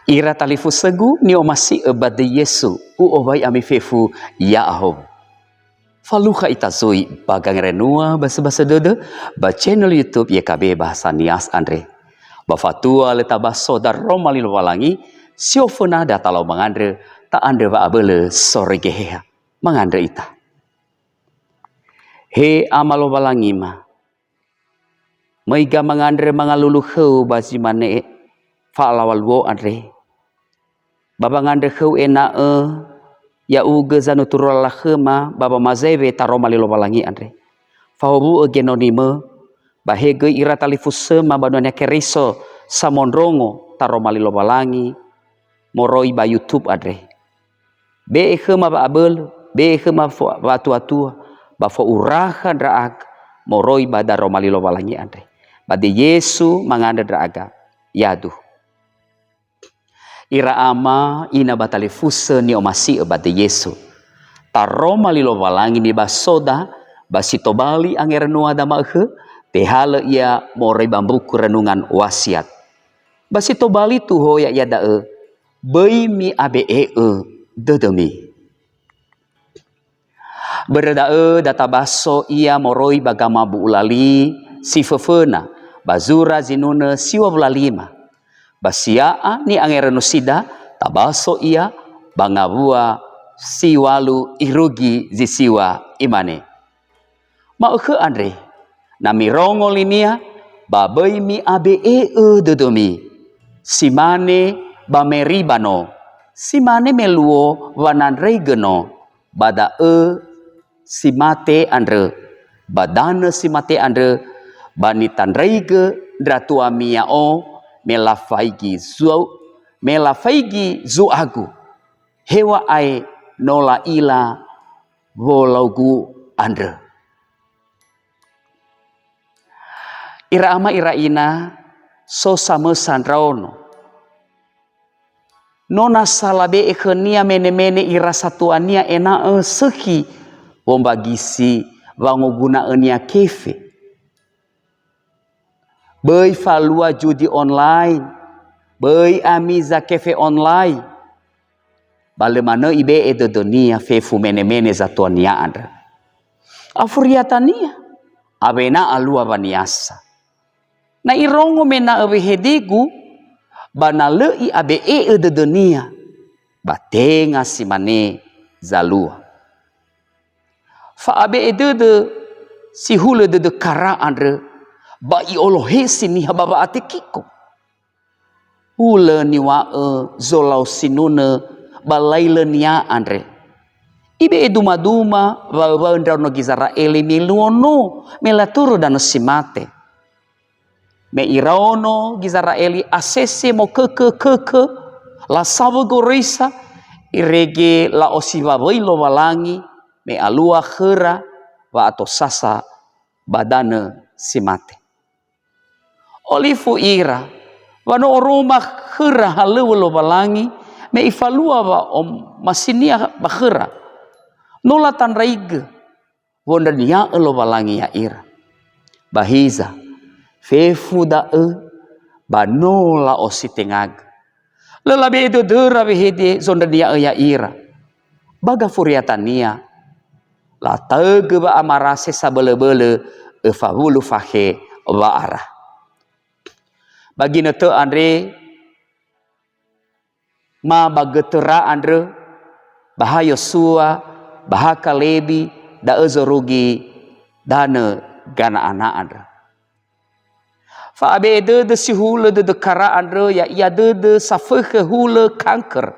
Ira talifu segu ni omasi ebade Yesu u obai ami fefu ya ahom. Faluha itazui bagang renua bahasa dede ba channel YouTube YKB bahasa Nias Andre. Ba fatua leta baso dar Roma lilo walangi siofuna datalau mangandre ta andre ba abele sore geheha mangandre ita. He amalo walangi ma. Maiga mangandre mangalulu heu basi mane fa lawalwo andre. Babangandre heu ena ya uge zanu turula khema baba mazebe taroma lilo walangi andre. Fahobu genonime bahege ira talifuse mabanonya keriso samondrongo taroma lilo walangi moroi ba YouTube andre. Be khema ba abel be khema ba tua ba fo uraha draag moroi ba daroma lilo walangi andre. Bade Yesu mangandre draga yadu. Ira ama ina batali fuse ni omasi abade Yesu. Taroma lilo walangi ni basoda basito bali angerenua dama tehala ia morei bambuku renungan wasiat. Basito bali tuho ya yada bai mi abe dedemi. Berda data baso ia moroi bagama bu ulali si fefena bazura zinuna siwa bulalima. Basiaa ni angerenu sida tabaso ia bangabua siwalu irugi zisiwa imane. Maukhe andre nami rongo linia babai mi abe dedomi simane bameribano simane meluo wanandregeno bada simate andre badana simate andre banitandreige dratua miao melafaigi zu agu hewa ai nola ila volaugu andre. Ira ama ira ina so sama sandraono nona salabe ekhenia mene ira satuania ena sehi wombagisi wanguguna enia kefe bai falua judi online, bai amiza kefe online. Balemana ibe edodonia fefu mene zatuania andra. Afuriatania abena alua baniasa. Na irongo mena abehedigu bana lei abe edodonia batenga simane zalua. Fa abe edede si hule de kara andra. Ba i olohe sini hababa atekiko. Ule niwa zolau sinune balaile nia andre. Ibe eduma ba ndra no gizara ele miluono melaturu dan simate. Me iraono gizara eli asese mo keke la sabu gorisa irege la osiva lo walangi me alua khera wa ato sasa badana simate. Olifu ira wano oroma khera halu lo balangi me ifalua ba om masinia bakhera nola tanraig wonda nia lo balangi ya ira bahiza fefu da banola ositengag lelabe do dera behede zonda nia ya ira baga furiatania la tege ba amarase sabele-bele efawulu fahe wa arah. Bagi nete andre ma bagetera andre bahaya sua bahaka lebi da ezorugi dana gana anak andre. Fa abe de si hule de kara andre ya ia de safeke hule kanker.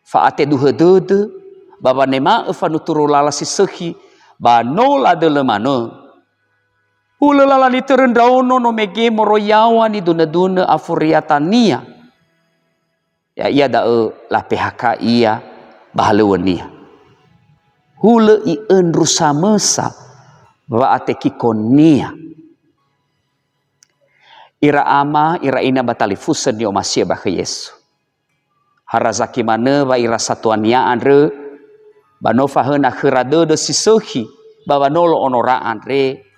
Fa ate duhe de baba nema efanuturu lala si sehi ba nola de lemano. Hula lala ni terendaono no mege moroyawa ni duna afuriatania. Ya ia da la PHK ia bahaluania. Hula i enrusa mesa wa atekikonia. Ira ama ira ina batali fusen yo masia bah Yesu. Harazaki mana wa ira satuania andre banova hena khirade de sisohi babanolo onora andre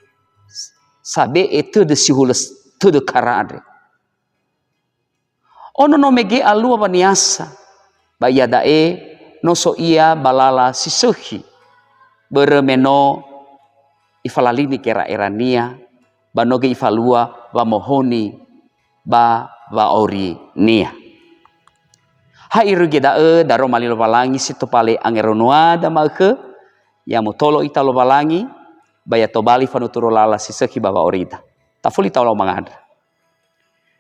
sabe itu de sihules tu de kara andre. Ono no mege alua baniasa. Ba ia dae no so ia balala sisehi. Beremeno ifalalini kera erania. Banoge ifalua ba mohoni ba ori nia. Hai rugi dae daro malilo balangi situ pale angeronoa da make ya mutolo ita lo balangi baya tobali fanuturo lala sisehi baba orida. Tafuli taulo mangada.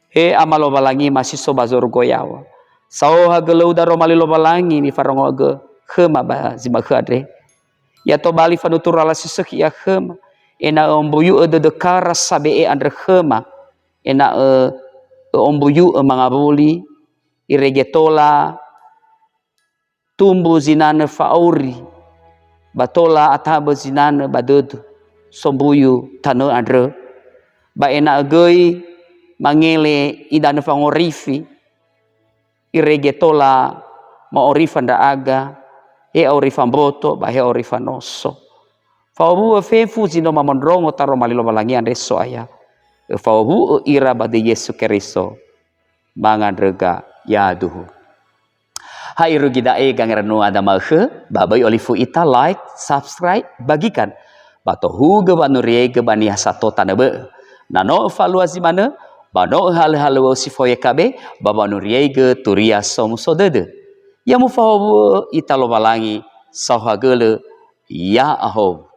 He amalo balangi masih so bazor goyawa. Sao hagelau daro malilo balangi ni farongo ge khema ba zima khadre. Ya tobali fanuturo lala sisehi ya khema. Ena ombuyu de dekara sabe andre khema. Ena ombuyu mangabuli iregetola tumbu zinane fauri batola ataba zinane badudu sombuyu tano andre ba ena agoi mangele idane fangorifi iregetola maorifan da aga e orifan boto ba he orifan noso fawu fefu zino mamondrongo taro malilo balangi andre so aya fawu ira bade Yesu Keristo mangandrega yaduhu. Hai rugi dae gangeranu ada mahe babai olifu ita like subscribe bagikan bato huge banuriege bani hasato tanabe nano valuasi mana bano hal-hal sifoye kabe babanuriege turia som sodede ya mufawu ita lo balangi sahagele ya aho.